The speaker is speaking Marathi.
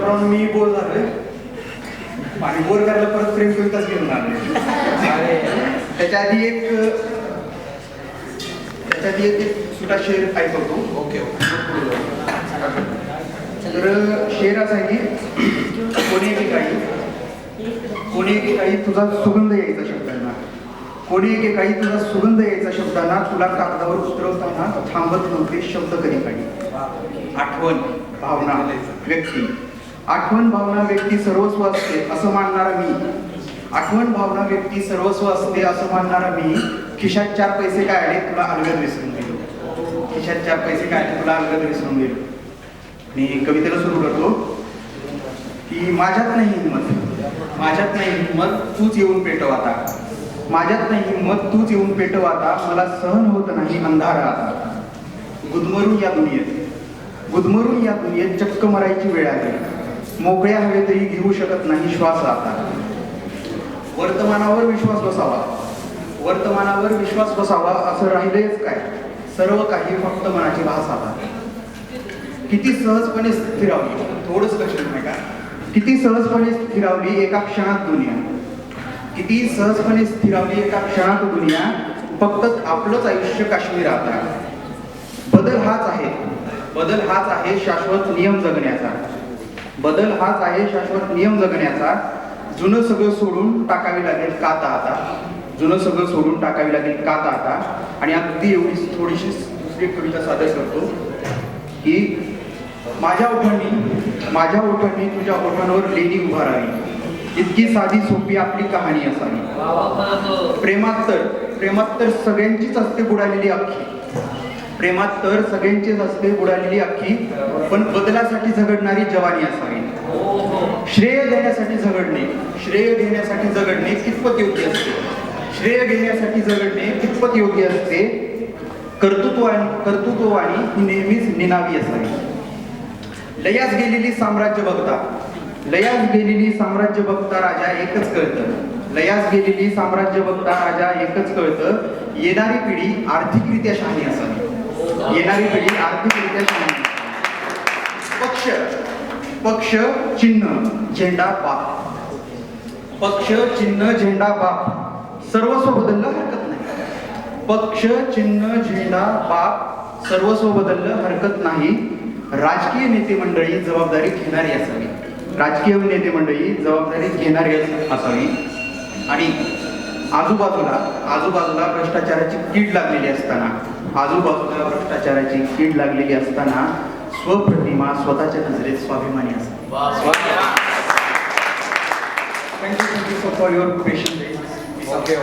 मित्रांनो मी बोर झालोय आणि बोर करायला परत प्रेम कविताच घेऊन आले. त्याच्या आधी एक सुटा शेर ऐकवतो. ओके तर शेर असा आहे की कोणी एकेकाळी तुझा सुगंध यायचा शब्दांना, कोणी एकेकाळी तुझा सुगंध यायचा शब्दांना, तुला कागदावर उतरवताना थांबत नव्हते शब्द कधी काही. आठवण भावना व्यक्ती, आठवण भावना व्यक्ती सर्वस्व असते असं मानणारा मी, आठवण भावना व्यक्ती सर्वस्व असते असं मानणारा मी, खिशात 4 पैसे काय आले तुला अलगद विसरून गेलो, खिशात 4 पैसे काय आले तुला अलगद विसरून गेलो. मी कवितेला सुरू करतो की माझ्यात नाही हिंमत तूच येऊन पेटव आता, माझ्यात नाही हिंमत तूच येऊन पेटव आता, मला सहन होत नाही अंधार आता. गुदमरून या दुनियेत चक्क मरायची वेळ आली, मोकळ्या हवेतही घेऊ शकत नाही श्वास आता. वर्तमानावर विश्वास बसावा असं राहिलेच काय, सर्व काही फक्त मनाची भास आता. किती सहजपणे स्थिरावली, थोडंच लक्ष नाही का, किती सहजपणे स्थिरावली एका क्षणात दुनिया, किती सहजपणे स्थिरावली एका क्षणात दुनिया, फक्त आपलंच आयुष्य काश्मीर आता. बदल हाच आहे शाश्वत नियम जगण्याचा, बदल हाच आहे शाश्वत नियम जगण्याचा. जुनं सगळं सोडून टाकावी लागेल काता आता, जुनं सगळं सोडून टाकावी लागेल काता आता. आणि अगदी एवढी थोडीशी दुसरी कविता सादर करतो की माझ्या ओठांनी तुझ्या ओठांवर लेणी उभारावी, इतकी साधी सोपी आपली कहाणी असावी. प्रेमात तर सगळ्यांचीच असते बुडालेली अख्खी, प्रेमात तर सगळ्यांचीच असते बुडालेली अख्खी, पण बदलासाठी झगडणारी जवानी असावी. श्रेय घेण्यासाठी जगडणे कितपत योग्य असते, श्रेय घेण्यासाठी जगडणे कितपत योग्य असते. कर्तृत्ववाणी ही नेहमीच निनावी असावी. लयास गेलेली साम्राज्य बघता राजा एकच कळतं, लयास गेलेली साम्राज्य बघता राजा एकच कळतं. येणारी पिढी आर्थिकरित्या शहाणी असावी, येणारी पिढी आर्थिकरित्या शहाणी. पक्ष चिन्ह झेंडा बाप, पक्ष चिन्ह झेंडा बाप, सर्वस्व बदललं हरकत नाही. पक्ष चिन्ह झेंडा बाप, सर्वस्व बदललं हरकत नाही. राजकीय नेते मंडळी जबाबदारी घेणारी असावी, राजकीय नेते मंडळी जबाबदारी घेणारी असावी. आणि आजूबाजूला भ्रष्टाचाराची कीड लागलेली असताना, स्वप्रतिमा स्वतःच्या नजरेत स्वाभिमानी असावी. Thank you for your patience. Okay